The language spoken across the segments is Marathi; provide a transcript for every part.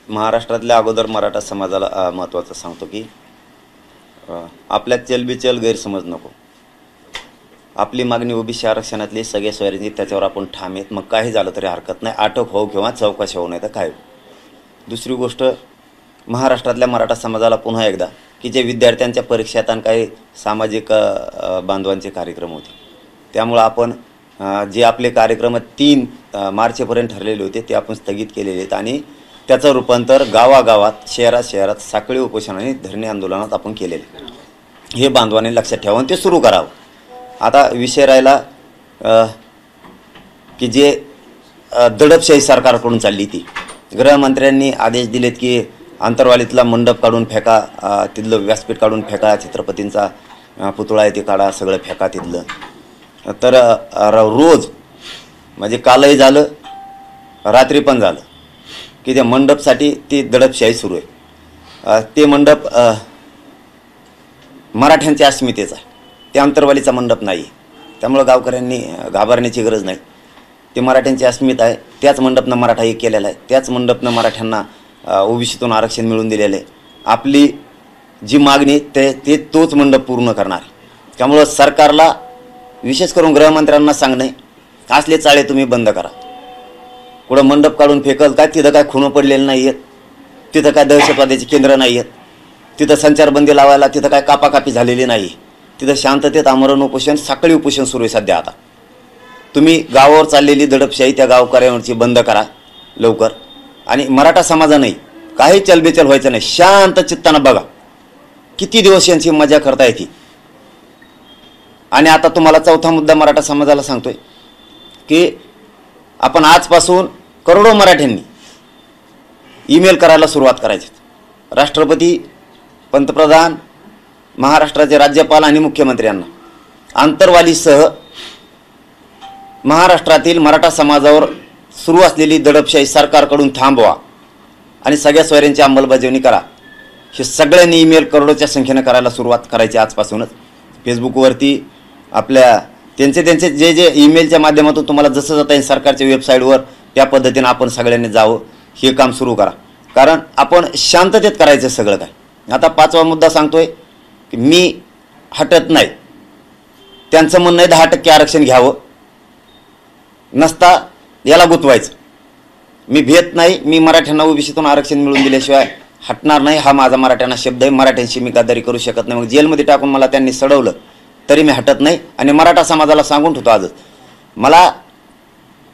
महाराष्ट्रातल्या अगोदर मराठा समाजाला महत्त्वाचं सांगतो की आपल्यात चलबिचल गैरसमज नको। आपली मागणी ओबीसी आरक्षणातली सगळे सोयऱ्यांची त्याच्यावर आपण ठाम आहेत। मग काही झालं तरी हरकत नाही, अटक हो किंवा चौकशी होऊ नये तर काय। दुसरी गोष्ट, महाराष्ट्रातल्या मराठा समाजाला पुन्हा एकदा की जे विद्यार्थ्यांच्या परीक्षेत आणि काही सामाजिक बांधवांचे कार्यक्रम होते, त्यामुळे आपण जे आपले कार्यक्रम 3 मार्चपर्यंत ठरलेले होते ते आपण स्थगित केलेले आहेत आणि त्याचं रूपांतर गावागावात शहरात साखळी उपोषण आणि धरणे आंदोलनात आपण केलेले। हे बांधवांनी लक्षात ठेवून ते सुरू करावं। आता विषय राहिला की जे दडपशाही सरकारकडून चालली ती, गृहमंत्र्यांनी आदेश दिलेत की आंतरवालीतला मंडप काढून फेका, तिथलं व्यासपीठ काढून फेका, छत्रपतींचा पुतळा आहे ते काढा, सगळं फेका तिथलं। तर रोज म्हणजे कालही झालं रात्री पण झालं की त्या मंडपसाठी ती दडपशाही सुरू आहे। ते मंडप मराठ्यांच्या अस्मितेचा आहे, ते आंतरवालीचा मंडप नाही। त्यामुळे गावकऱ्यांनी घाबरण्याची गरज नाही। ते मराठ्यांची अस्मिता आहे, त्याच मंडपनं मराठा एक केलेला आहे, त्याच मंडपनं मराठ्यांना ओबीसीतून आरक्षण मिळवून दिलेलं आहे। आपली जी मागणी ते तोच मंडप पूर्ण करणार आहे। त्यामुळं सरकारला विशेष करून गृहमंत्र्यांना सांगणे, असले चाळे तुम्ही बंद करा। कुठं मंडप काढून फेकल काय, तिथं काय खुणं पडलेलं नाही आहेत, तिथं काय दहशतवाद्याचे केंद्र नाही आहेत, तिथं संचारबंदी लावायला तिथं काय कापाकापी झालेली नाही, तिथं शांततेत आमरण उपोषण साखळी उपोषण सुरू आहे सध्या। आता तुम्ही गावावर चाललेली दडपशाही त्या गावकऱ्यांवरची बंद करा लवकर। आणि मराठा समाजाने काही चलबिचल व्हायचं नाही, शांत चित्तानं बघा किती दिवस यांची मजा करता येते। आणि आता तुम्हाला चौथा मुद्दा मराठा समाजाला सांगतोय की आपण आजपासून करोडो मराठ्यांनी ईमेल करायला सुरुवात करायची। राष्ट्रपती, पंतप्रधान, महाराष्ट्राचे राज्यपाल आणि मुख्यमंत्र्यांना आंतरवालीसह महाराष्ट्रातील मराठा समाजावर सुरू असलेली दडपशाही सरकारकडून थांबवा आणि सगळ्या सोयऱ्यांची अंमलबजावणी करा। हे सगळ्यांनी ईमेल करोडोच्या संख्येने करायला सुरुवात करायची आजपासूनच। फेसबुकवरती आपल्या त्यांचे जे ईमेलच्या माध्यमातून तुम्हाला जसं जाता येईल सरकारच्या वेबसाईटवर त्या पद्धतीने आपण सगळ्यांनी जावं, हे काम सुरू करा। कारण आपण शांततेत करायचं सगळं काय। आता 5वा मुद्दा सांगतोय की मी हटत नाही, त्यांचं म्हणणं आहे 10% आरक्षण घ्यावं, नसता याला गुतवायचं। मी भेट नाही, मी मराठ्यांना ओबीसीतून आरक्षण मिळवून दिल्याशिवाय हटणार नाही, हा माझा मराठ्यांना शब्द आहे। मराठ्यांशी मी गद्दारी करू शकत नाही। मग जेलमध्ये टाकून मला त्यांनी सडवलं तरी मी हटत नाही। आणि मराठा समाजाला सांगून ठेवतो आजच, मला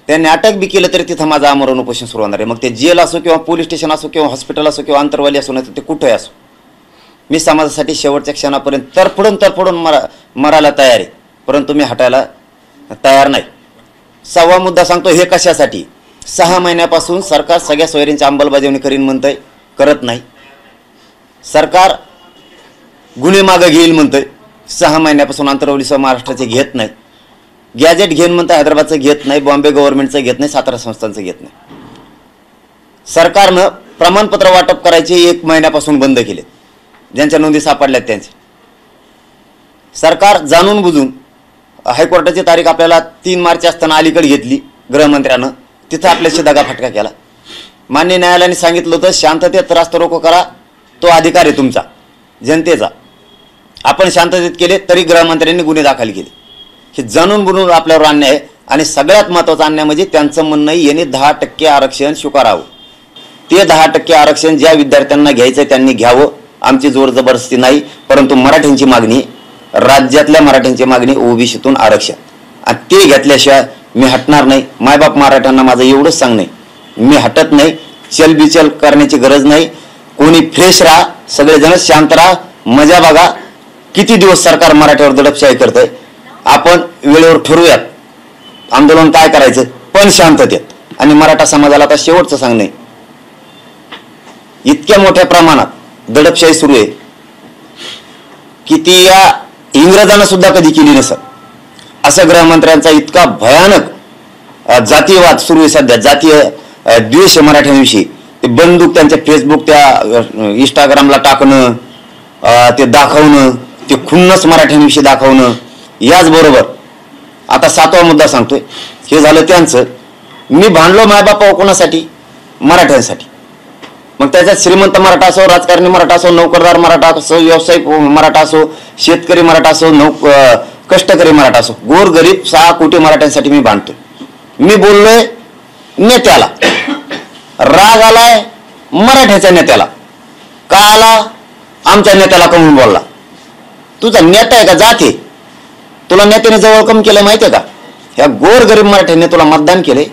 त्यांनी अटक बी केलं तरी तिथं माझं आमरण उपोषण सुरू होणार आहे। मग ते जेल असो किंवा पोलीस स्टेशन असो किंवा हॉस्पिटल असो किंवा आंतरवाली असो, नाही तर ते कुठंही असो, मी समाजासाठी शेवटच्या क्षणापर्यंत तरफडून मरायला तयार आहे, परंतु मी हटायला तयार नाही। 6वा मुद्दा सांगतो, हे कशासाठी? 6 महिन्यापासून सरकार सगळ्या सोयरींची अंमलबजावणी करीन म्हणतंय, करत नाही। सरकार गुन्हे मागं घेईल म्हणतंय, 6 महिन्यापासून आंतरवालीसह महाराष्ट्राचे घेत नाही। गॅजेट घेऊन म्हणतं हैदराबादचं घेत नाही, बॉम्बे गव्हर्नमेंटचं घेत नाही, सातारा संस्थांचं घेत नाही। सरकारनं प्रमाणपत्र वाटप करायचे 1 महिन्यापासून बंद केले, ज्यांच्या नोंदी सापडल्यात त्यांचे। सरकार जाणून बुजून हायकोर्टाची तारीख आपल्याला 3 मार्च असताना अलीकडे घेतली गृहमंत्र्यानं, तिथं आपल्याशी दगाफटका केला। मान्य न्यायालयाने सांगितलं होतं शांततेत रास्ता रोको करा, तो अधिकार आहे तुमचा जनतेचा। आपण शांततेत केले तरी गृहमंत्र्यांनी गुन्हे दाखल केले। हे जाणून बुजून आपल्यावर अन्याय आहे। आणि सगळ्यात महत्त्वाचा अन्याय म्हणजे त्यांचं म्हणणं याने 10% आरक्षण स्वीकारावं। ते 10% आरक्षण ज्या विद्यार्थ्यांना घ्यायचं त्यांनी घ्यावं, आमची जोर जबरदस्ती नाही। परंतु मराठ्यांची मागणी, राज्यातल्या मराठ्यांची मागणी ओबीसीतून आरक्षण, आणि ते घेतल्याशिवाय मी हटणार नाही। मायबाप मराठ्यांना माझं एवढंच सांगणे, मी हटत नाही, चलबिचल करण्याची गरज नाही। कोणी फ्रेश राहा, सगळेजण शांत राहा, मजा बघा। किती दिवस सरकार मराठ्यावर दडपशाही करतंय, आपण वेळेवर ठरवूयात आंदोलन काय करायचं, पण शांततेत। आणि मराठा समाजाला आता शेवटचं सांगणे, इतक्या मोठ्या प्रमाणात दडपशाही सुरू आहे की ती या इंग्रजांना सुद्धा कधी केली नसेल। असं गृहमंत्र्यांचा इतका भयानक जातीयवाद सुरू आहे सध्या, जातीय द्वेष मराठ्यांविषयी। ते बंदूक त्यांच्या फेसबुक, त्या इंस्टाग्रामला टाकणं, ते दाखवणं, ते खुन्नस मराठ्यांविषयी दाखवणं। याचबरोबर आता 7वा मुद्दा सांगतोय, हे झालं त्यांचं। मी भांडलो मायबापा कोणासाठी? मराठ्यांसाठी। मग त्याच्यात श्रीमंत मराठा असो, राजकारणी मराठा असो, नोकरदार मराठा असो, व्यावसायिक मराठा असो, शेतकरी मराठा असो, कष्टकरी मराठा असो, गोरगरीब 6 कोटी मराठ्यांसाठी मी बांधतोय. मी बोललोय नेत्याला, राग आलाय मराठ्याच्या नेत्याला. का आला? आमच्या नेत्याला कमवून बोलला. तुझा नेता आहे का जात आहे? तुला नेत्याने जवळ कम केलं माहितीये का? ह्या गोरगरीब मराठ्यांनी तुला मतदान केले,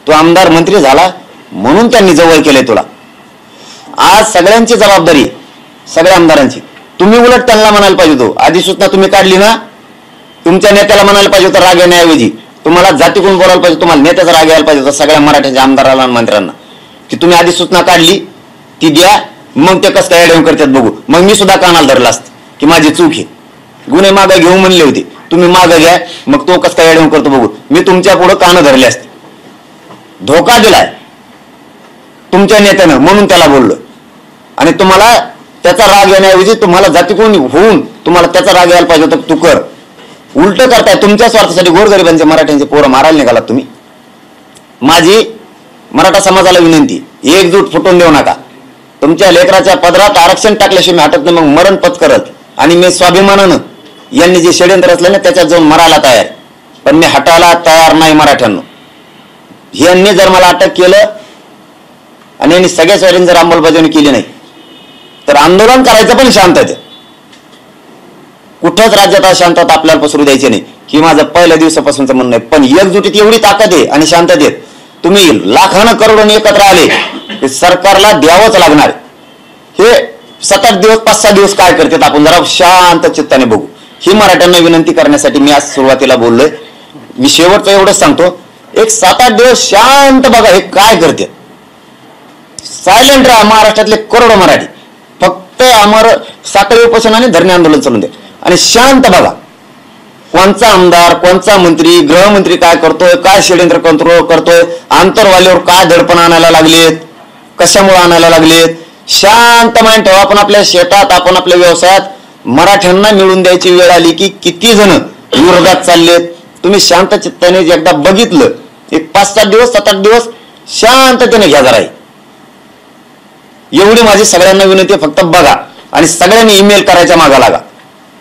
तू आमदार मंत्री झाला म्हणून त्यांनी जवळ केले तुला. आज सगळ्यांची जबाबदारी, सगळ्या आमदारांची. तुम्ही उलट त्यांना म्हणायला पाहिजे होतो, अधिसूचना तुम्ही काढली ना, तुमच्या नेत्याला म्हणायला पाहिजे होतं राग येण्याऐवजी तुम्हाला जातीकडून बोलायला पाहिजे, तुम्हाला नेत्याचा राग यायला पाहिजे होता सगळ्या मराठ्याच्या आमदाराला आणि मंत्र्यांना, की तुम्ही अधिसूचना काढली ती द्या, मग ते कसं काय ऍडव्हान्स करतात बघू. मग मी सुद्धा कानाला धरला असतं की माझी चूक आहे, गुन्हे मागे घेऊ म्हणले होते, तुम्ही मागे घ्या, मग तो कसं काय ऍडव्हान्स करतो बघू. मी तुमच्या पुढे कानं धरले असते. धोका दिलाय तुमच्या नेत्यानं म्हणून त्याला बोललो. आणि तुम्हाला त्याचा राग येण्याऐवजी तुम्हाला जातीकडून होऊन तुम्हाला त्याचा राग यायला पाहिजे होता, तू कर. उलट करताय तुमच्या स्वार्थासाठी गोरगरिबांचे मराठ्यांचे पोरं मारायला निघालात तुम्ही. माझी मराठा समाजाला विनंती, एकजूट फुटून देऊ नका. तुमच्या लेकराच्या पदरात आरक्षण टाकल्याशिवाय मी हटत नाही, मग मरण पत्करत. आणि मी स्वाभिमानानं यांनी जे षड्यंत्र असलं ना त्याच्यात जाऊन मरायला तयार, पण मी हटायला तयार नाही मराठ्यांना. यांनी जर मला अटक केलं आणि यांनी सगळ्या सोयरींनी जर अंमलबजावणी केली नाही तर आंदोलन करायचं पण शांततेत. कुठंच राज्यात शांतता आपल्याला पसरू द्यायची नाही, ही माझं पहिल्या दिवसापासूनचं म्हणणं आहे. पण एकजुटीत एवढी ताकद आहे आणि शांततेत तुम्ही लाखानं करोडोनी एकत्र आले की सरकारला द्यावंच लागणार. हे 7-8 दिवस 5-6 दिवस काय करतात आपण जरा शांत चित्ताने बघू. ही मराठ्यांना विनंती करण्यासाठी मी आज सुरुवातीला बोललोय. मी शेवटचं एवढंच सांगतो, एक 7-8 दिवस शांत बघा हे काय करते. सायलेंट राहा महाराष्ट्रातले करोडो मराठी. फक्त आम्हाला साखळी उपोषण आणि धरणे आंदोलन चालून दे आणि शांत बघा कोणचा आमदार, कोणचा मंत्री, गृहमंत्री काय करतोय, काय षड्यंत्र करतोय, आंतरवालीवर काय दडपण आणायला लागलेत, कशामुळे आणायला लागलेत. शांत माइंड ठेवा. आपण आपल्या शेतात, आपण आपल्या व्यवसायात मराठ्यांना मिळून द्यायची वेळ आली की किती जण विरोधात चाललेत. तुम्ही शांत चित्ताने एकदा बघितलं, एक 5-7 दिवस 7-8 दिवस शांततेने घ्या जरा. एवढी माझी सगळ्यांना विनंती आहे, फक्त बघा आणि सगळ्यांनी ईमेल करायच्या मागा लागा.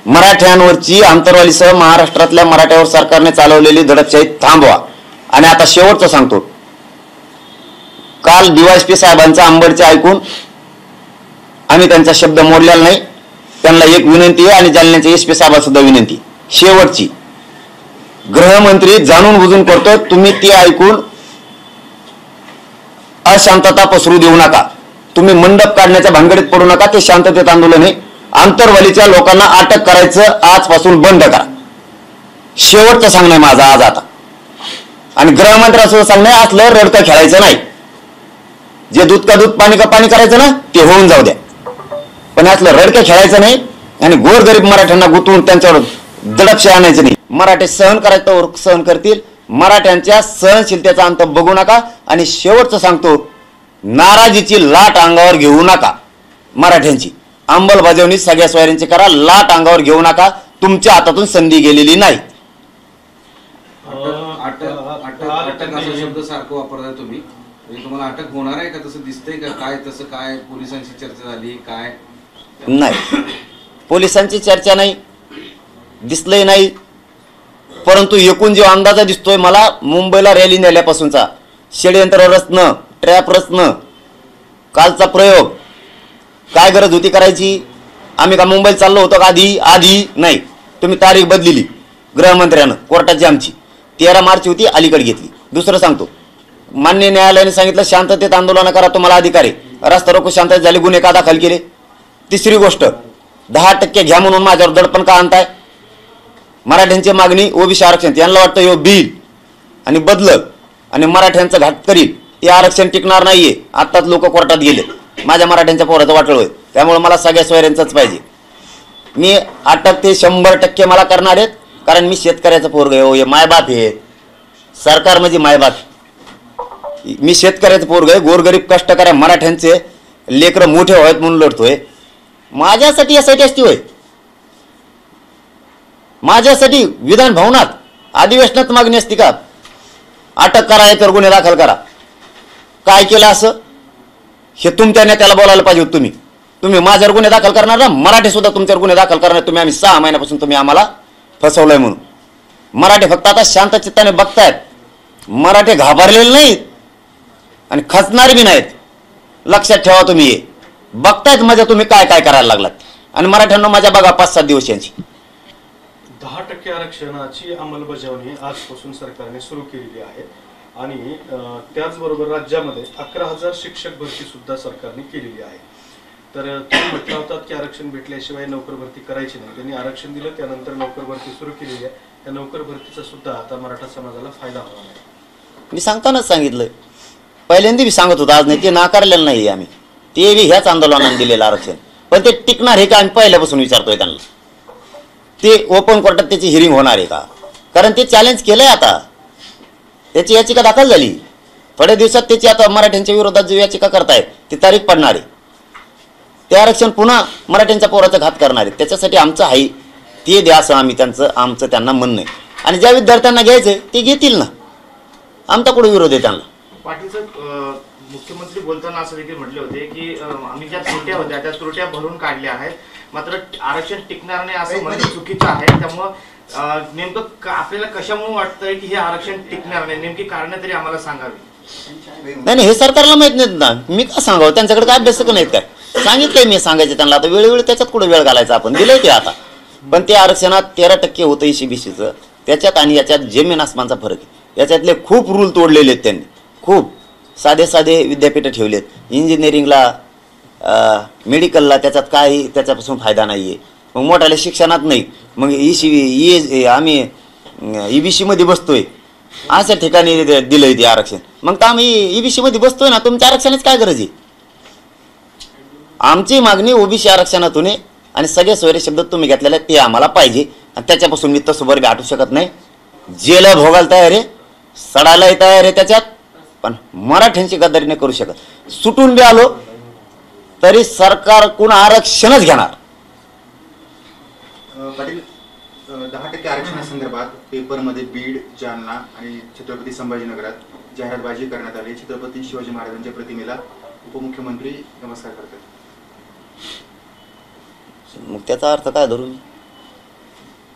मराठ्यांवरची आंतरवालीसह महाराष्ट्रातल्या मराठ्यावर सरकारने चालवलेली दडपशाही थांबवा. आणि आता शेवटचं सांगतो, काल DYSP साहेबांचं अंबडचे ऐकून आम्ही त्यांचा शब्द मोडलेला नाही. त्यांना एक विनंती आहे आणि जालन्याच्या SP साहेबांना सुद्धा विनंती, शेवटची. गृहमंत्री जाणून बुजून करतो, तुम्ही ती ऐकून अशांतता पसरू देऊ नका. तुम्ही मंडप काढण्याच्या भानगडीत पडू नका. ते शांततेत आंदोलन आहे. आंतरवालीच्या लोकांना अटक करायचं आजपासून बंद करा. शेवटचं सांगणं आहे माझं आज आता. आणि गृहमंत्र्यांसुद्धा सांगणं आहे, असलं रडतं खेळायचं नाही. जे दूध का दूध पाणी का पाणी करायचं ना ते होऊन जाऊ द्या, पण असलं रडकं खेळायचं नाही. आणि गोरगरीब मराठ्यांना गुंतवून त्यांच्यावर दडपशे आणायचं नाही. मराठे सहन करायचं सहन करतील. मराठ्यांच्या सहनशीलतेचा अंत बघू नका. आणि शेवटचं सांगतो, नाराजीची लाट अंगावर घेऊ नका. मराठ्यांची अंमलबजावणी सगळ्या सोयऱ्यांची करा. लाट अंगावर घेऊ नका. तुमच्या हातातून संधी गेलेली नाही. अटक असा शब्द सारखं वापरताय तुम्ही, म्हणजे तुम्हाला अटक होणार आहे का तसं दिसतंय का? काय तसं काय पोलिसांची चर्चा झाली काय? नाही, पोलिसांची चर्चा नाही, दिसलंय नाही. परंतु एकूण जो अंदाजा दिसतोय मला मुंबईला रॅली नेल्यापासूनचा, षड्यंत्र रचणं, ट्रॅप रचणं, कालचा प्रयोग, काय गरज होती करायची? आम्ही का मुंबईत चाललो होतो का? आधी नाही. तुम्ही तारीख बदलिली गृहमंत्र्यानं, कोर्टाची आमची 13 मार्च होती, अलीकडे घेतली. दुसरं सांगतो, मान्य न्यायालयाने सांगितलं शांततेत आंदोलन करा, तुम्हाला अधिकार आहे. रस्ता रोको शांततेत झाली, गुन्हे का दाखल केले. तिसरी गोष्ट, 10% घ्या म्हणून माझ्यावर दडपण का आणताय? मराठ्यांची मागणी ओबीसी आरक्षण, यांना वाटतं हे बिल आणि बदल आणि मराठ्यांचं घाट करील, हे आरक्षण टिकणार नाहीये. आत्ताच लोक कोर्टात गेले, माझ्या मराठ्यांच्या पोराचं वाटळ होय. त्यामुळे मला सगळ्या सोयऱ्यांचंच पाहिजे. मी अटक ते 100% मला करणार आहेत, कारण मी शेतकऱ्याचं पोरग आहे. हे मायबाप आहे, सरकार म्हणजे मायबाप. मी शेतकऱ्याचं पोरग आहे, गोरगरीब कष्टकऱ्या मराठ्यांचे लेकरं मोठे व्हावेत म्हणून लढतोय. माझ्यासाठी यासाठी असती होय? माझ्यासाठी विधान भवनात अधिवेशनात मागणी असती का? अटक करा, तर गुन्हे दाखल करा. काय केलं असं? हे तुमच्या नेत्याला बोलायला पाहिजे होतं तुम्ही. तुम्ही माझ्यावर गुन्हे दाखल करणार ना, मराठी सुद्धा तुमच्यावर गुन्हे दाखल करणार. तुम्ही आम्ही 6 महिन्यापासून तुम्ही आम्हाला फसवलंय म्हणून. मराठी फक्त आता शांत चित्ताने बघतायत, मराठी घाबरलेले नाहीत आणि खचणार बी नाहीत. लक्षात ठेवा तुम्ही. हे बघतायत मजा तुम्ही काय काय करायला लागलात. आणि मराठ्यांना मजा बघा 5-7 दिवस यांची. 10% आरक्षणाची अंमलबजावणी आजपासून सरकारने सुरू केलेली आहे आणि त्याचबरोबर राज्यामध्ये 11,000 शिक्षक भरती सुद्धा सरकारने केलेली आहे. तर तुम्ही म्हटलं होतात की आरक्षण भेटल्याशिवाय नोकर भरती करायची नाही. त्यांनी आरक्षण दिलं, त्यानंतर नोकर भरती सुरू केलेली आहे. त्या नोकर भरतीचा सुद्धा आता मराठा समाजाला फायदा होणार आहे. मी सांगतानाच सांगितलं, पहिल्यांदा बी सांगत होतो, आज नाही. ते नाकारलेलं नाही आम्ही. ते बी ह्याच आंदोलनाने दिलेलं आरक्षण. पण ते टिकणार आहे का आम्ही पहिल्यापासून विचारतोय त्यांना. ते ओपन कोर्टात त्याची हिअरिंग होणार आहे का? कारण ते चॅलेंज केलंय. आता त्याची याचिका दाखल झाली. थोड्या दिवसात त्याची आता मराठ्यांच्या विरोधात जो याचिका करतायत ती तारीख पडणार आहे. ते आरक्षण पुन्हा मराठ्यांच्या पोराचा घात करणार आहे. त्याच्यासाठी आमचं आहे ते द्या असं आमचं त्यांना म्हणणं आहे. आणि ज्या विद्यार्थ्यांना घ्यायचंय ते घेतील ना. आमचा कुठे विरोध आहे त्यांना. पाटील साहेब, मुख्यमंत्री बोलताना असं देखील म्हटले होते की आम्ही ज्या त्रुट्या होत्या त्या त्रुट्या भरून काढल्या आहेत, मात्र आरक्षण टिकणार नाही असं म्हणणं चुकीचं आहे. त्यामुळं नेमकं आपल्याला कशामुळे वाटतंय की हे आरक्षण टिकणार नाही, नेमकी कारणं तरी आम्हाला सांगावी. नाही, हे सरकारला माहित नाहीत ना. मी का सांगावं? त्यांच्याकडे काय अभ्यासक नाहीत काय? सांगितलंय मी सांगायचं त्यांना. आता वेळोवेळी त्याच्यात कुठं वेळ घालायचा आपण. दिलंय ते आता. पण ते आरक्षणात 13% होतं ECBCचं. त्याच्यात आणि याच्यात जमीन आसमानचा फरक आहे. याच्यातले खूप रूल तोडलेले आहेत त्यांनी. खूप साधे विद्यापीठं ठेवलेत. इंजिनिअरिंगला, मेडिकलला त्याच्यात काही त्याच्यापासून फायदा नाही आहे. मग मोठ्याल्या शिक्षणात नाही. मग आम्ही EBCमध्ये बसतोय अशा ठिकाणी दिलंय ते आरक्षण. मग तर आम्ही EBCमध्ये बसतोय ना. तुमच्या आरक्षणाची काय गरज आहे? आमची मागणी OBC आरक्षणातून आहे आणि सगळे सोयरे शब्द तुम्ही घेतलेले ते आम्हाला पाहिजे. आणि त्याच्यापासून मी तसं बरं हटू शकत नाही. जेला भोगायला तयार आहे, सडायलाही तयार आहे त्याच्यात. पण मराठ्यांची गद्दारी नाही करू शकत. सुटून बी आलो तरी सरकार कोण आरक्षणच घेणार. पाटील, 10% आरक्षणासंदर्भात पेपरमध्ये बीड, जालना आणि छत्रपती संभाजीनगरात जाहिरातबाजी करण्यात आली. छत्रपती शिवाजी महाराजांच्या प्रतिमेला उपमुख्यमंत्री नमस्कार करतात. मग त्याचा अर्थ काय धरून?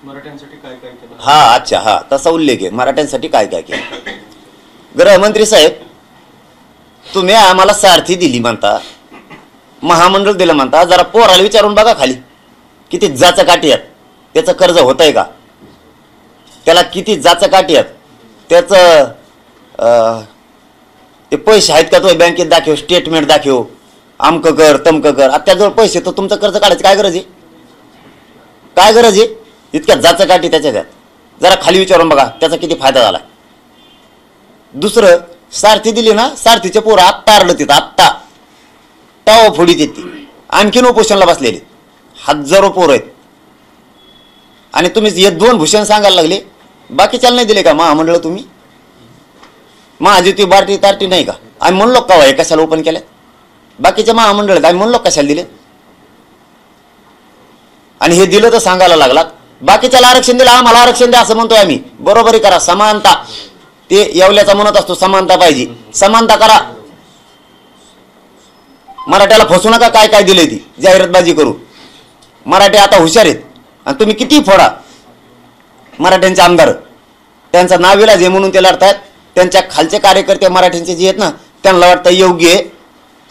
मराठ्यांसाठी काय काय केलं? हा, अच्छा, हा, तसा उल्लेख आहे. मराठ्यांसाठी काय काय केलं? गृहमंत्री साहेब, तुम्ही आम्हाला सारथी दिली म्हणता, महामंडळ दिलं म्हणता. जरा पोराला विचारून बघा खाली किती जाचं काठी आहेत. त्याचं कर्ज होत आहे का? त्याला किती जाचं काठी आहेत? त्याचं ते पैसे आहेत का? तो बँकेत दाखव, स्टेटमेंट दाखव, आमकं कर तमकं कर. आता त्याजवळ पैसे, तर तुमचं कर्ज काढायचं काय गरज आहे? काय गरज आहे? इतक्या जाचं काठी त्याच्यात. जरा खाली विचारून बघा त्याचा किती फायदा झाला. दुसरं, सारथी दिली ना, सारथीचे पोरं आत्ता आरलं तिथं. आत्ता टाव फोडीत येते. आणखीन उपोषणला बसलेले हजारो पोरं आहेत. आणि तुम्ही हे 2 भूषण सांगायला लागले. बाकीच्याला नाही दिले का महामंडळ? तुम्ही महाज्योती बार्टी तार्टी नाही का? आम्ही म्हणलो का हे कशाला ओपन केल्या? बाकीच्या महामंडळ आम्ही म्हणलो कशाला दिले? आणि हे दिलं तर सांगायला लागलात. बाकीच्याला आरक्षण दिलं, आम्हाला आरक्षण द्या असं म्हणतोय आम्ही. बरोबरी करा, समानता. ते येवल्याचा म्हणत असतो समानता पाहिजे. समानता करा. मराठ्याला फसू नका. काय काय दिलंय ती जाहिरातबाजी करू. मराठी आता हुशार आहेत आणि तुम्ही किती फोडा. मराठ्यांचे आमदार त्यांचं नाव इलाज आहे म्हणून ते लढतायत. त्यांच्या खालचे कार्यकर्ते मराठ्यांचे जे आहेत ना, त्यांना वाटतं योग्य आहे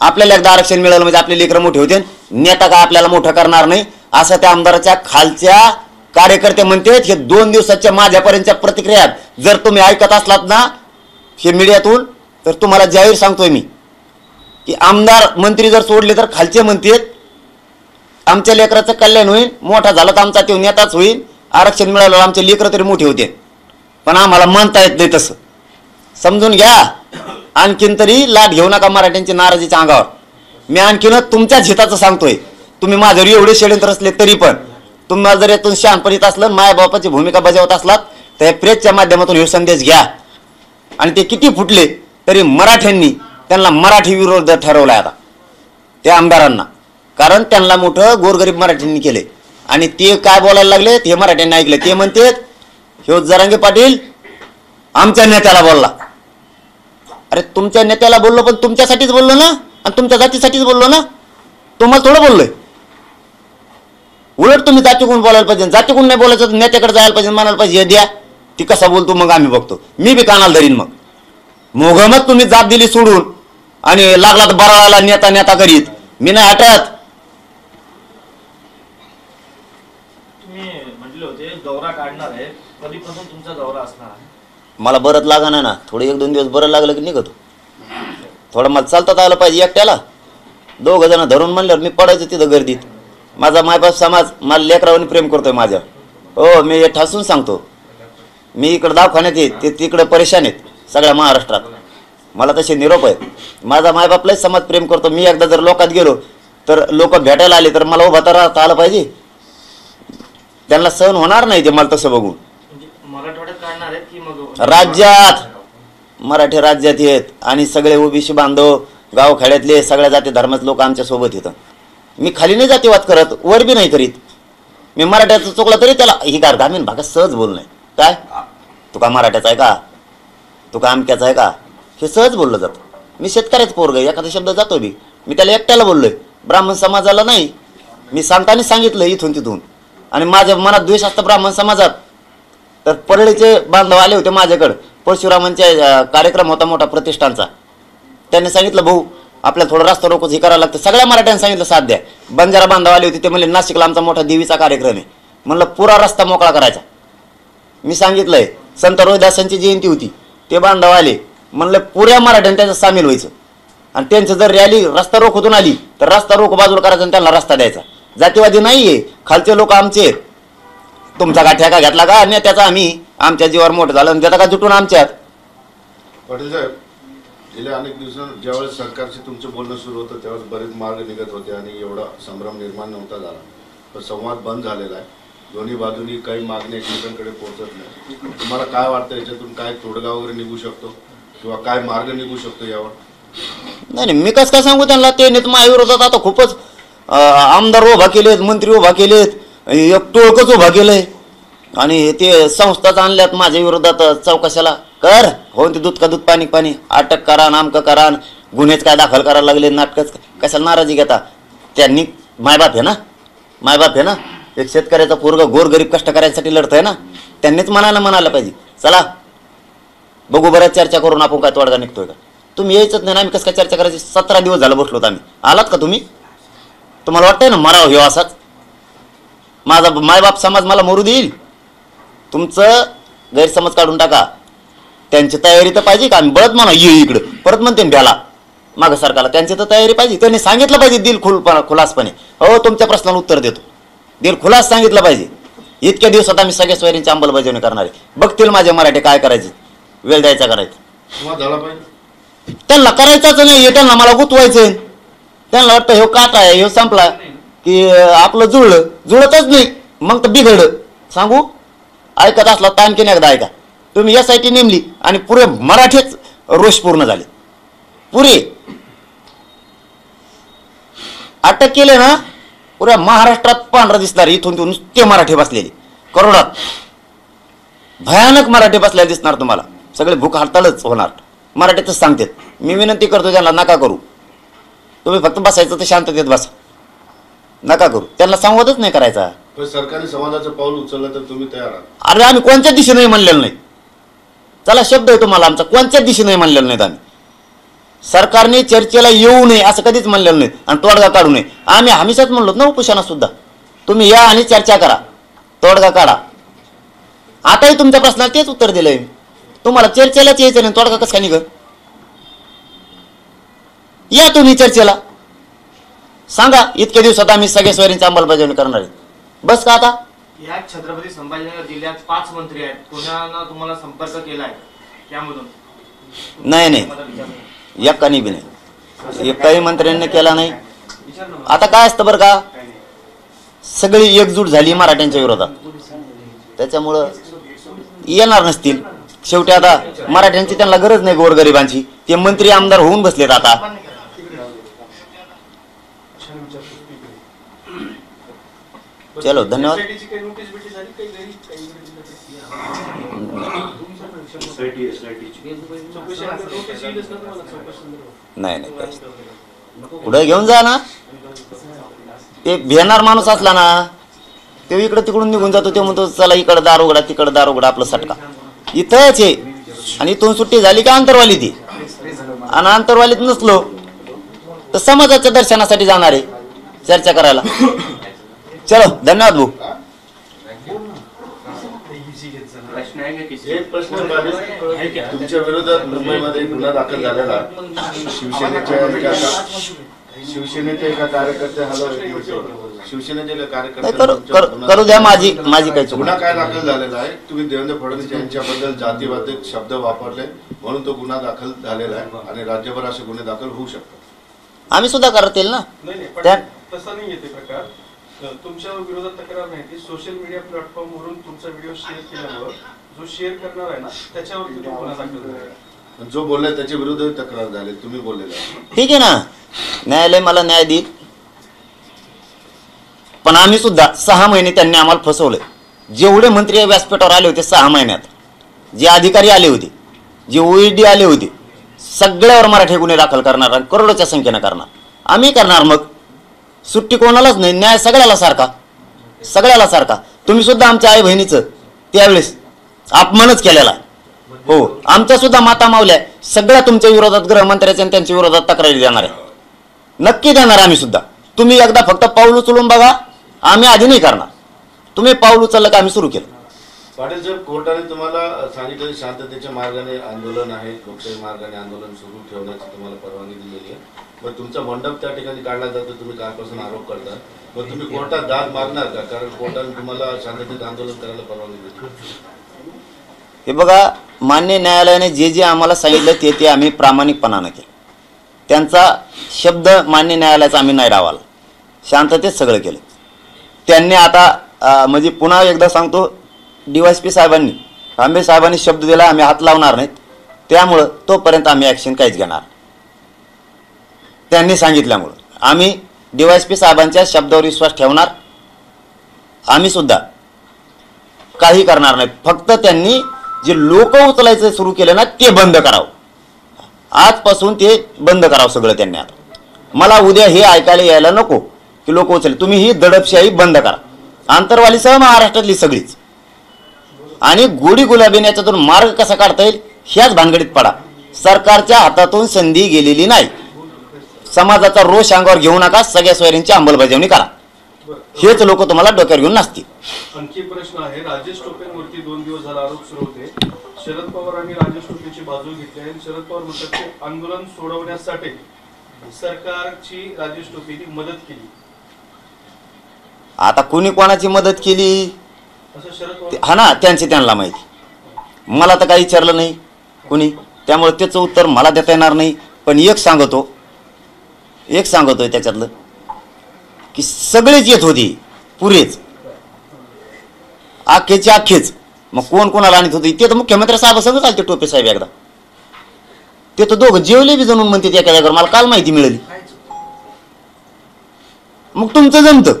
आपल्याला एकदा आरक्षण मिळालं म्हणजे आपले लेकरं मोठे होते. नेता काय आपल्याला मोठं करणार नाही असं त्या आमदाराच्या खालच्या कार्यकर्ते म्हणतात. हे 2 दिवसाच्या माझ्यापर्यंतच्या प्रतिक्रिया जर तुम्ही ऐकत असलात ना हे मीडियातून, तर तुम्हाला जाहीर सांगतोय मी की आमदार मंत्री जर सोडले तर खालचे म्हणतात आमच्या लेकराचं कल्याण होईल, मोठा झाला तर आमचा तो नेताच होईल, आरक्षण मिळालं आमचे लेकरं तरी मोठे होते. पण आम्हाला मानता येत नाही तसं. समजून घ्या. आणखीन तरी लाट घेऊ नका मराठ्यांची नाराजीच्या अंगावर. मी आणखीनच तुमच्याच हिताचं सांगतोय. तुम्ही माझ्यावर एवढे षडयंत्र असले तरी पण तुम्हाला जर यातून शहाणपणीत असलं, मायबापाची भूमिका बजावत असलात तर या प्रेसच्या माध्यमातून हे संदेश घ्या. आणि ते किती फुटले तरी मराठ्यांनी त्यांना मराठी विरोध ठरवलाय आता त्या आमदारांना. कारण त्यांना मोठं गोरगरीब मराठ्यांनी केले. आणि ते काय बोलायला लागले हे मराठ्यांनी ऐकले. ते म्हणतात हे जरांगे पाटील आमच्या नेत्याला बोलला. अरे तुमच्या नेत्याला बोललो पण तुमच्यासाठीच बोललो ना. आणि तुमच्या जातीसाठीच बोललो ना, तुम्हाला थोडं बोललोय. उलट तुम्ही जातीकडून बोलायला पाहिजे. जातीकडून नाही बोलायचं तर नेत्याकडे जायला पाहिजे, म्हणायला पाहिजे हे द्या, ती कसा बोलतो मग आम्ही बघतो. मी बी कानाला धरीन. मग मोगमत तुम्ही जात दिली सोडून आणि लागला तर बराळाला नेता नेता करीत, मी नाही हटत. तुम्ही म्हटले होते दौरा काढणार आहे, कधीपासून तुमचा दौरा असणार आहे? मला बरंच लागा ना, थोडं 1-2 दिवस बरं लागलं की निघतो. थोडं मला चालता आलं पाहिजे एकट्याला. 2 जण धरून म्हणल्यावर मी पडायचं तिथं गर्दीत. माझा मायबाप समाज मला लेकरावानी प्रेम करतोय माझ्या. हो, मी हे ठासून सांगतो. मी इकडं दवाखान्यात येत, ते तिकडं परेशान आहेत सगळ्या महाराष्ट्रात. मला तसे निरोप आहेत. माझा मायबापलाच समाज प्रेम करतो. मी एकदा जर लोकात गेलो तर लोक भेटायला आले तर मला उभा तर राहता आलं पाहिजे. त्यांना सहन होणार नाही ते मला तसं बघून. म्हणजे मराठवाड्यात काढणार आहेत की मग राज्यात, मराठी राज्यात येत आणि सगळे ओबीसी बांधव गावखेड्यातले सगळ्या जाती धर्माचे लोक आमच्या सोबत येतं. मी खाली नाही जातीवाद करत, वर बी नाही करीत. मी मराठ्याचं चुकला तरी त्याला ही ग्रामीण भागात सहज बोलणं. काय तुका मराठ्याचा आहे का, तुका आमक्याचा आहे का, हे सहज बोललं जातं. मी शेतकऱ्याचं पोरग, एखादा शब्द जातो बी. मी त्याला एकट्याला बोललोय, ब्राह्मण समाजाला नाही. मी सांगताना सांगितलं इथून तिथून. आणि माझ्या मनात द्वेष असतं ब्राह्मण समाजात. तर परळीचे बांधव आले होते माझ्याकडं. परशुरामांचा कार्यक्रम होता मोठा प्रतिष्ठानचा. त्यांनी सांगितलं भाऊ आपल्याला थोडं रस्ता रोकोच हे करायला लागतं. सगळ्या मराठ्यांनी सांगितलं साथ द्या. बंजारा बांधव आले होते, ते म्हणले नाशिकला आमचा मोठा देवीचा कार्यक्रम आहे. म्हणलं पुरा रस्ता मोकळा करायचा. मी सांगितलंय संत रोहिदासांची जयंती होती, ते बांधव आले. म्हणलं पुऱ्या मराठ्यांनी त्याच्यात सामील व्हायचं. आणि त्यांचं जर रॅली रस्ता रोखोतून आली तर रस्ता रोख बाजूला करायचा आणि त्यांना रस्ता द्यायचा. जातीवादी नाहीये, खालचे लोक आमचे. तुमचा का ठेका घेतला का आणि त्याचा आम्ही आमच्या जीवावर मोठं झालं आणि त्याचा का जुटून आमच्यात. पाटील साहेब, गेल्या अनेक दिवसांत ज्यावेळेस सरकारशी तुमचं बोलणं सुरू होतं त्यावेळेस बरेच मार्ग निघत होते आणि एवढा संभ्रम निर्माण नव्हता झाला. पण संवाद बंद झालेला आहे. दोन्ही बाजूनी काही मागणी एकमेकांकडे पोहोचत नाही. तुम्हाला काय वाटतं याच्यातून काय तोडगा वगैरे निघू शकतो किंवा काय मार्ग निघू शकतो यावर? नाही, मी कसं काय सांगू त्यांना. ते नेत महाविरोधात आता खूपच आमदार उभा केलेत, मंत्री उभा केलेत, एक टोळकच उभा केलंय. आणि ते संस्थाच आणल्यात माझ्या विरोधात चौकशाला. कर हो ते दूध का दूध पाणी पाणी, अटक करा, नामकं करा, गुन्हेच काय दाखल करायला लागले, नाटकच कशाला नाराजी घेता. त्यांनी मायबाप आहे ना, मायबाप आहे ना, एक शेतकऱ्याचा पोरगा गोरगरीब कष्टकऱ्यांसाठी लढतोय ना, त्यांनीच म्हणायला पाहिजे चला बघू बऱ्याच चर्चा करून आपण काय तोडगा निघतोय का. तुम्ही यायचंच नाही ना, आम्ही कसं काय चर्चा करायची. 17 दिवस झालं बसलोत आम्ही. आलात का तुम्ही? तुम्हाला वाटतंय ना मराव ह्यो असाच माझा मायबाप समाज मला मरू देईल? तुमचं गैरसमज काढून टाका. त्यांची तयारी तर पाहिजे का. आम्ही बळत म्हणा ये इकडं परत म्हणते भ्याला मागं सरकारला. त्यांची तर तयारी पाहिजे. त्यांनी सांगितलं पाहिजे दिल खुलासपणे, हो तुमच्या प्रश्नाला उत्तर देतो. दिल खुलास सांगितलं पाहिजे. इतक्या दिवसात आम्ही सगळ्या सोयरींची अंमलबजावणी करणार आहे. बघतील माझे मराठी काय करायचे, वेळ द्यायचा करायचा. संवाद झाला पाहिजे. त्यांना करायचाच नाही, त्यांना मला गुतवायचंय. त्यांना वाटतं हे काटा आहे, हे संपला की आपलं जुळतच नाही, मग तर बिघडलं. सांगू ऐकत असला तर आणखीन एकदा ऐका. तुम्ही SIT नेमली आणि पुरे मराठीच रोष पूर्ण झाले. पुरे अटक केले ना, पुऱ्या महाराष्ट्रात पांढरा दिसणार. इथून तिथून नुसते मराठी बसलेले करोडात, भयानक मराठी बसलेले दिसणार तुम्हाला. सगळे भूक हडतालच होणार. मराठीतच सांगतात. मी विनंती करतो त्यांना नका करू. तुम्ही फक्त बसायचं तर शांततेत बसा, नका करू. त्यांना संवादच नाही करायचा. पण सरकारने संवादाचं पाऊल उचललं तर तुम्ही तयार आहात? अरे आम्ही कोणत्या दिशेने नाही म्हणलेलं नाही. चला शब्द आहे तुम्हाला आमचा, कोणत्याच दिशेने नाही म्हणलेलं नाहीत आम्ही. सरकारने चर्चेला येऊ नये असं कधीच म्हणलेलं नाही आणि तोडगा काढू नये. आम्ही हमेशाच म्हणलो ना उपोषणात सुद्धा, तुम्ही या आणि चर्चा करा, तोडगा काढा. आताही तुमच्या प्रश्नाला तेच उत्तर दिलंय. तुम्हाला चर्चेलाच यायचं नाही, तोडगा कसं काय निघ. या तुम्ही चर्चेला, सांगा इतक्या दिवसात आम्ही सगळ्या सोयरींची अंमलबजावणी करणार आहे. बस का आता. या छत्रपती संभाजीनगर जिल्ह्यात 5 मंत्री आहेत. कोणाला तुम्हाला संपर्क केलाय त्यामधून? नाही एकानी बी नाही, एकाही मंत्र्यांनी केला नाही. आता काय असतं बरं का, सगळी एकजूट झाली मराठ्यांच्या विरोधात, त्याच्यामुळं येणार नसतील. शेवटी आता मराठ्यांची त्यांना गरज नाही, गोरगरिबांची. ते मंत्री आमदार होऊन बसलेत आता. चलो धन्यवाद. नाही पुढे घेऊन जा ना. ते भेणार माणूस असला ना ते इकडं तिकडून निघून जातो. ते म्हणतो चला इकडं दार उघडा तिकडं दार उघडा आपलं सटका. इथंच आहे. आणि इथून सुट्टी झाली का अंतरवाली ती. आणि अंतरवालीत नसलो तर समाजाच्या दर्शनासाठी जाणार आहे चर्चा करायला. चलो धन्यवाद भाऊ. एक प्रश्न तुमच्या विरोधात मुंबईमध्ये गुन्हा दाखल झालेला आहे. शिवसेनेच्या एका कार्यकर्ते शिवसेनेच्या नाही, कार्यकर्ते करू द्या. माझी काही चूक गुन्हा नाही. काय दाखल झालेला आहे. तुम्ही देवेंद्र फडणवीस यांच्याबद्दल जातीवाचक शब्द वापरले म्हणून तो गुन्हा दाखल झालेला आहे आणि राज्यभर असे गुन्हे दाखल होऊ शकतात. आम्ही सुद्धा करतील ना. नाही पण त्या- तसा नाही येते प्रकार. तुमच्या विरोधात तक्रार नाही ती सोशल मीडिया प्लॅटफॉर्म वरून तुमचा व्हिडिओ शेअर केल्यावर जो शेअर करणार आहे ना त्याच्यावरती तो गुन्हा दाखल झाला. जो बोललाय त्याच्या विरुद्ध तक्रार झाली. तुम्ही बोललेला आहे. ठीक आहे ना. न्यायालय मला न्याय देईल. पण आम्ही सुद्धा 6 महिने त्यांनी आम्हाला फसवलंय. जेवढे मंत्री या व्यासपीठावर आले होते 6 महिन्यात, जे अधिकारी आले होते, जे OED आले होते, सगळ्यावर मराठी गुन्हे दाखल करणार आणि करोडोच्या संख्येनं करणार. आम्ही करणार. मग सुट्टी कोणालाच नाही. न्याय सगळ्याला सारखा. सगळ्याला सारखा. तुम्ही सुद्धा आमच्या आई बहिणीचं त्यावेळेस अपमानच केलेला आहे. हो, आमच्या सुद्धा माता मावल्या सगळ्या तुमच्या विरोधात गृहमंत्र्याच्या आणि त्यांच्या विरोधात तक्रारी देणार आहे. नक्की देणार आम्ही सुद्धा. तुम्ही एकदा फक्त पाऊल उचलून बघा. आम्ही आधी नाही करणार. तुम्ही पाऊल उचललं का आम्ही सुरू केलं. पाटील साहेब, कोर्टाने तुम्हाला सांगितलं शांततेच्या मार्गाने आंदोलन आहे, लोकशाही मार्गाने आंदोलन सुरू ठेवण्याची तुम्हाला परवानगी दिलेली आहे. मग तुमचा मंडप त्या ठिकाणी काढला जातो, तुम्ही कालपासून आरोप करता. मग तुम्ही कोर्टात दाद मागणार का? कारण कोर्टाने तुम्हाला शांततेत आंदोलन करायला परवानगी दिली. हे बघा, मान्य न्यायालयाने जे जे आम्हाला सांगितलं ते आम्ही प्रामाणिकपणानं केलं. त्यांचा शब्द मान्य न्यायालयाचा आम्ही नाही डावाला. शांततेत सगळं केलं. त्यांनी आता म्हणजे पुन्हा एकदा सांगतो, DYSP साहेबांनी, आंबे साहेबांनी शब्द दिला आम्ही हात लावणार नाहीत. त्यामुळं तोपर्यंत आम्ही ॲक्शन काहीच घेणार. त्यांनी सांगितल्यामुळं आम्ही DYSP साहेबांच्या शब्दावर विश्वास ठेवणार. आम्ही सुद्धा काही करणार नाही. फक्त त्यांनी जे लोक उचलायचं सुरू केलं ना ते बंद करावं. आजपासून ते बंद करावं सगळं त्यांनी. आता मला उद्या हे ऐकायला यायला नको की लोक उचलले. तुम्ही ही दडपशाही बंद करा. आंतरवालीसह महाराष्ट्रातली सगळीच. आणि गोडी गुलाबीने याच्यातून मार्ग कसा काढता येईल ह्याच भानगडीत पडा. सरकारच्या हातातून संधी गेलेली नाही. समाजाचा रोष अंगावर घेऊ नका. सगळ्या सोयरींची अंमलबजावणी करा. हेच लोक तुम्हाला डोक्यावर घेऊन नाचतील. आणखी प्रश्न आहे. राजेश टोपेंवरती 2 दिवस झाला आरोप सुरू होते. शरद पवारांनी राजेश टोपेची बाजू घेतली आहे. शरद पवार म्हणतात की आंदोलन सोडवण्यासाठी सरकारची राजेश टोपेंनी मदत केली. आता कुणी कोणाची मदत केली असं शरद पवार हा ना, त्यांना माहिती. मला तर काही विचारलं नाही कुणी. त्यामुळे त्याचं उत्तर मला देता येणार नाही. पण एक सांगतोय त्याच्यातलं की सगळेच येत होती पुरेच, अख्खेच. मग कोण कोणाला आणत होती ते तर मुख्यमंत्री साहेबासंगच आलते. टोपे साहेब एकदा ते तर दोघं जेवले बी जणून म्हणते एका जागेवर. मला काल माहिती मिळाली. मग तुमचं जमतं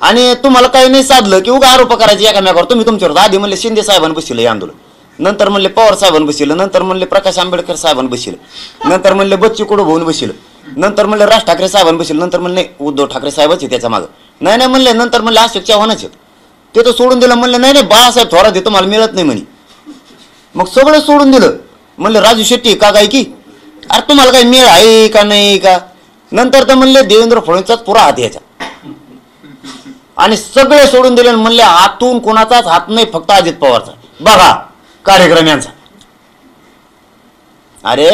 आणि तुम्हाला काही नाही साधलं की उगा आरोप करायचे एकामेकावर. तुम्ही तुमच्यावर आधी म्हणले शिंदे साहेबांनी बसले हे आंदोलन, नंतर म्हणले पवार साहेबांनी बसलं, नंतर म्हणले प्रकाश आंबेडकर साहेबांनी बसलं, नंतर म्हणले बच्चू कडू भाऊन बसलं, नंतर म्हणले राज ठाकरे साहेबांनी बसलं, नंतर म्हणले उद्धव ठाकरे साहेबच आहे त्याच्या मागं. नाही म्हणले, नंतर म्हणले अशोक चव्हाणच आहेत. ते तर सोडून दिलं. म्हणले नाही बाळासाहेब थोरात हे तुम्हाला मिळत नाही म्हणे. मग सगळं सोडून दिलं. म्हणले राजू शेट्टी का काय की अरे तुम्हाला काही मिळ आहे का नाही का. नंतर तर म्हणले देवेंद्र फडणवीसचाच पुरा हात यायचा. आणि सगळे सोडून दिले. म्हणले आतून कोणाचाच हात नाही, फक्त अजित पवारचा. बघा कार्यक्रम यांचा. अरे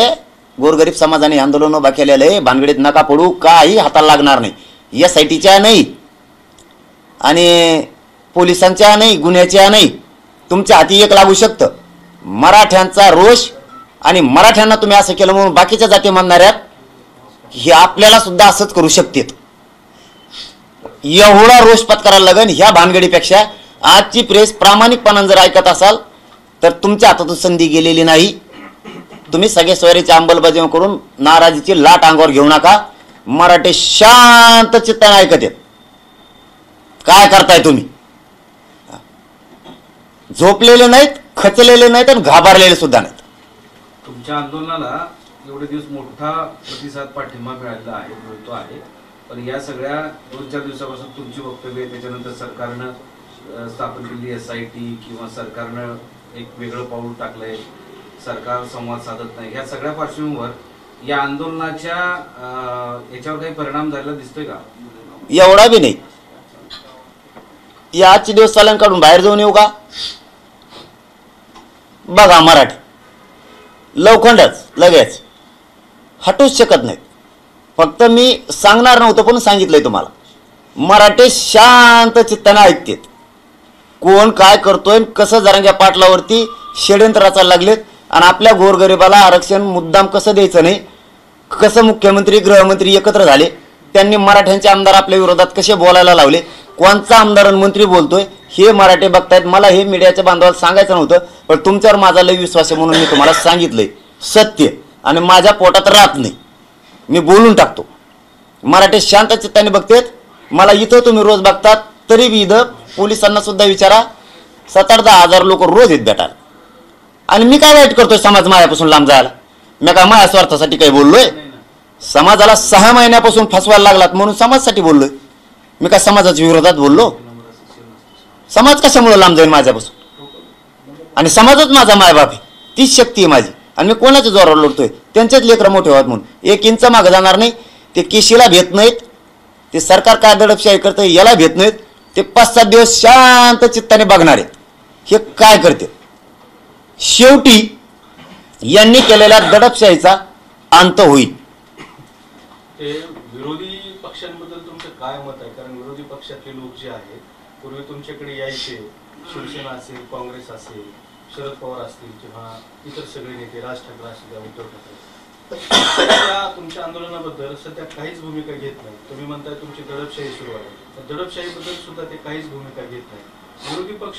गोरगरीब समाजाने आंदोलन उभा केलेलं आहे. भानगडीत नका पडू. काही हाताला लागणार नाही. SITच्या नाही आणि पोलिसांच्या नाही, गुन्ह्याच्या नाही. तुमच्या हाती एक लागू शकतं. मराठ्यांचा रोष आणि मराठ्यांना तुम्ही असं केलं म्हणून बाकीच्या जाती म्हणणाऱ्यात हे आपल्याला सुद्धा असंच करू शकतात. एवढा रोष पत्करायला लागेल. ह्या भानगडीपेक्षा आजची प्रेस प्रामाणिकपणाने जर ऐकत असाल तर तुमच्या हातातून संधी गेलेली नाही. तुम्ही सगळे सोयरीची अंमलबजावणी करून नाराजीची लाट अंगावर घेऊ नका. मराठी शांत चित्ताने ऐकत आहेत. काय करताय तुम्ही. झोपलेले नाहीत, खचलेले नाहीत आणि घाबरलेले सुद्धा नाहीत. तुमच्या आंदोलनाला एवढे दिवस मोठा प्रतिसाद पाठिंबा मिळालेला आहे, मिळतो आहे, पण या सगळ्या 2-4 दिवसापासून तुमची वक्तव्य, त्याच्यानंतर सरकारनं स्थापन केलेली SIT किंवा सरकारनं एक वेगळं पाऊल टाकलंय, सरकार संवाद साधत नाही, ह्या सगळ्या पार्श्वभूमीवर या आंदोलनाच्या याच्यावर काही परिणाम झालेला दिसतोय का? एवढा बी नाही. या आजचे दिवस चालन काढून बाहेर जाऊन येऊ का? बघा मराठी लवखंडच लगेच हटूच शकत नाहीत. फक्त मी सांगणार नव्हतं पण सांगितलंय तुम्हाला. मराठी शांत चित्ताने ऐकतेत. कोण काय करतोय, कसं जरांग्या पाटलावरती षड्यंत्र रचायला लागलेत आणि आपल्या गोरगरिबाला आरक्षण मुद्दाम कसं द्यायचं नाही, कसं मुख्यमंत्री गृहमंत्री एकत्र झाले, त्यांनी मराठ्यांचे आमदार आपल्या विरोधात कसे बोलायला लावले, कोणचा आमदार आणि मंत्री बोलतोय हे मराठी बघतायत. मला हे मीडियाच्या बांधवाला सांगायचं नव्हतं, पण तुमच्यावर माझा लय विश्वास आहे म्हणून मी तुम्हाला सांगितलंय. सत्य आणि माझ्या पोटात राहत नाही, मी बोलून टाकतो. मराठी शांत चित्ताने बघतेत. मला इथं तुम्ही रोज बघतात, तरी बी इथं पोलिसांना सुद्धा विचारा, 7-10 हजार लोक रोज येत भेटायला. आणि मी काय वाईट करतोय समाज माझ्यापासून लांब जायला? मी काय माझ्या स्वार्थासाठी काही बोललोय? समाजाला 6 महिन्यापासून फसवायला लागलात म्हणून समाजासाठी बोललोय. मी काय समाजाच्या विरोधात बोललो? समाज कशामुळे लांब जाईल माझ्यापासून? आणि समाजच माझा मायबाप आहे, तीच शक्ती आहे माझी. आणि मी कोणाच्या जोरावर लढतोय? त्यांचेच लेकरं मोठे व्हात म्हणून. 1 इंच मागं जाणार नाही. ते केशीला भेट नाहीत, ते सरकार काय दडपशाही करतं याला भेट नाहीत. ते 5-7 दिवस शांत चित्ताने बघणार आहेत हे काय करते. शेवटी यांनी केलेल्या दडपशाहीचा अंत होईल. ते विरोधी पक्षांबद्दल तुमचं काय मत आहे? कारण विरोधी पक्षातले लोक जे आहेत, पूर्वी तुमच्याकडे यायचे, शिवसेना असेल, काँग्रेस असेल, शरद पवार असतील किंवा इतर सगळे नेते, राज ठाकरे असतील, उद्धव ठाकरे, त्या तुमच्या आंदोलनाबद्दल सध्या काहीच भूमिका घेत नाही. तुम्ही म्हणताय तुमची दडपशाही सुरू आहे, तर दडपशाहीबद्दल सुद्धा ते काहीच भूमिका घेत नाही. विरोधी पक्ष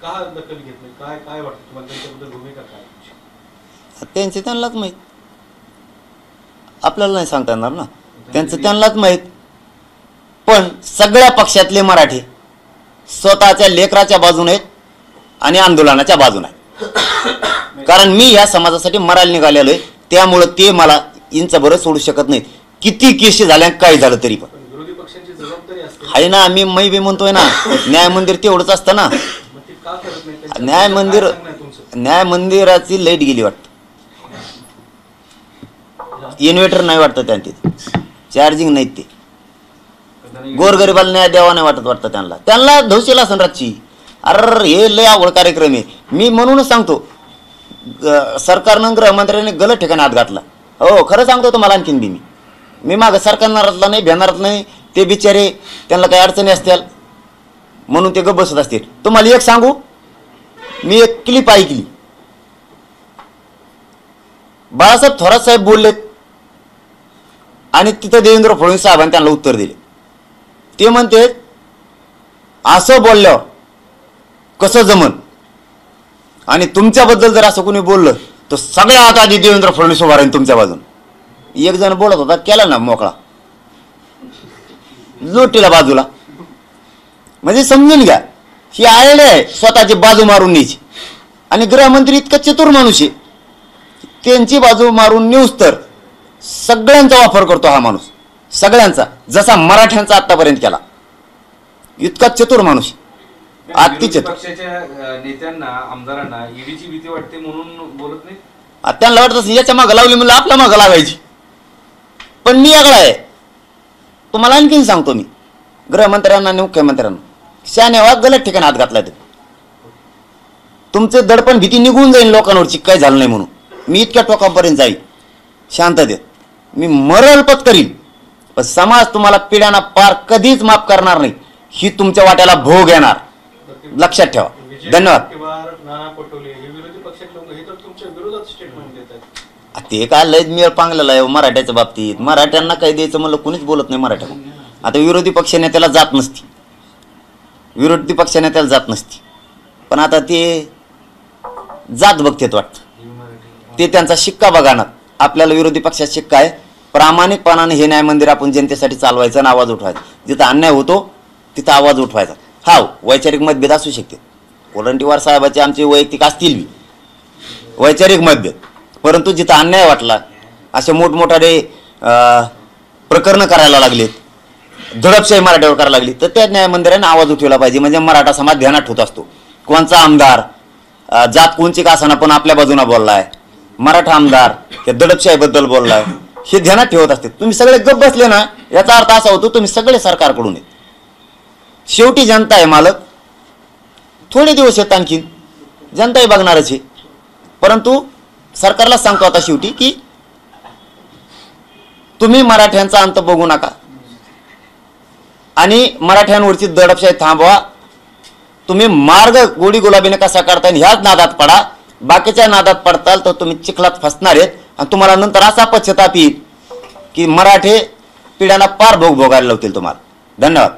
का दखल घेत नाही? काय काय वाटतं तुम्हाला, त्यांच्याबद्दल भूमिका काय तुमची? त्यांचे त्यांनाच माहीत, आपल्याला नाही सांगता येणार ना. त्यांचं त्यांनाच माहीत. पण सगळ्या पक्षातले मराठी स्वतःच्या लेकराच्या बाजूने आहेत आणि आंदोलनाच्या बाजूने आहेत. कारण मी ह्या समाजासाठी मरायला निघालेलो आहे, त्यामुळं ते मला इंचभर सोडू शकत नाहीत, किती केशी झाल्या काय झालं तरी. पण विरोधी पक्षांची जबाबदारी असते आहे ना. मी बी म्हणतोय ना, न्याय मंदिर तेवढंच असतं ना. न्याय मंदिराची लाईट गेली वाटतं, इन्व्हर्टर नाही वाटतं त्यांचे, चार्जिंग नाहीत. ते गोरगरिबाला न्याय द्यावा नाही वाटतं त्यांना धवशील असं रातची. अरे हे लय आवड कार्यक्रम आहे. मी म्हणूनच सांगतो, सरकारनं गृहमंत्र्यांनी गलत ठिकाणी हात घातला. हो खरं सांगतो तुम्हाला. आणखीन बी मी मागं सरकारणारातला नाही, भेटणारच नाही. ते बिचारे त्यांना काही अडचणी असतील म्हणून ते गप्प बसत असतील. तुम्हाला एक सांगू, मी एक क्लिप ऐकली. बाळासाहेब थोरात साहेब बोललेत आणि तिथं देवेंद्र फडणवीस साहेबांनी त्यांना उत्तर दिले. ते म्हणते असं बोलल्यावर कसं जमन, आणि तुमच्याबद्दल जर असं कोणी बोललं तर सगळ्यात आधी देवेंद्र फडणवीस उभा राहील तुमच्या बाजून. एक जण बोलत होता, केला ना मोकळा, लोटीला बाजूला. म्हणजे समजून घ्या, ही आयडिया आहे स्वतःची बाजू मारून न्यायची. आणि गृहमंत्री इतका चतुर माणूस आहे, त्यांची बाजू मारून नेऊस तर सगळ्यांचा वापर करतो हा माणूस, सगळ्यांचा, जसा मराठ्यांचा आतापर्यंत केला. इतका चतुर माणूस, अति चतुर. पक्षाच्या नेत्यांना, आमदारांना ईडीची भीती वाटते म्हणून बोलत नाही. त्यांना वाटत असेल याच्या मागं लावली म्हणलं आपल्या मागं लावायची. पण मी वेगळा आहे. तुम्हाला आणखीन सांगतो, मी गृहमंत्र्यांना आणि मुख्यमंत्र्यांना शाने वा गलत ठिकाणी हात घातला. तुमचे दडपण भीती निघून जाईल लोकांवरची, काय झालं नाही म्हणून. मी इतक्या टोकापर्यंत जाईल शांततेत. मी मरल पत्करीन, पण समाज तुम्हाला पिढ्यांना पार कधीच माफ करणार नाही. ही तुमच्या वाट्याला भोग येणार, लक्षात ठेवा. धन्यवाद. नाना पटोले हे विरोधी पक्षाचे लोक, हे तर तुमच्या विरोधात स्टेटमेंट देत आहेत. ते काय लयच मेळ पांगलेला आहे मराठ्याच्या बाबतीत. मराठ्यांना काही द्यायचं म्हणलं कुणीच बोलत नाही मराठ्याला. आता विरोधी पक्षनेत्याला जात नसती, विरोधी पक्षनेत्याला जात नसती, पण आता ते जात बघतेत वाटतं. ते त्यांचा शिक्का बघाणार. आपल्याला विरोधी पक्षात शिक्का आहे. प्रामाणिकपणाने हे न्याय मंदिर आपण जनतेसाठी चालवायचं आणि आवाज उठवायचा. जिथं अन्याय होतो तिथं आवाज उठवायचा. हा वैचारिक मतभेद असू शकते, कोलंटीवार साहेबाचे आमचे वैयक्तिक असतील बी वैचारिक मतभेद, परंतु जिथं अन्याय वाटला असे मोठमोठाले प्रकरणं करायला लागलेत, दडपशाही मराठ्यावर करायला लागली, तर त्या न्याय मंदिराने आवाज उठवला पाहिजे. म्हणजे मराठा समाज ध्यानात ठेवत असतो. कोणचा आमदार जात कोणची का असाना पण आपल्या बाजूने बोललाय, मराठा आमदार हे दडपशाहीबद्दल बोललाय, हे ध्यानात ठेवत असते. तुम्ही सगळे गप्प बसले ना, याचा अर्थ असा होतो तुम्ही सगळे सरकारकडून आहेत. शेवटी जनता आहे मालक. थोडे दिवस आहेत आणखीन, जनताही बघणारच आहे. परंतु सरकारला सांगतो आता शेवटी की तुम्ही मराठ्यांचा अंत बघू नका आणि मराठ्यांवरची दडपशाही थांबवा. तुम्ही मार्ग गोडी गुलाबीने कसा काढता ह्याच नादात पडा. बाकीच्या नादात पडताल तर तुम्ही चिखलात फसणार आहेत आणि तुम्हाला नंतर असा पश्चाताप येईल की मराठे पिढ्यांना पार भोग भोगायला लावतील तुम्हाला. धन्यवाद.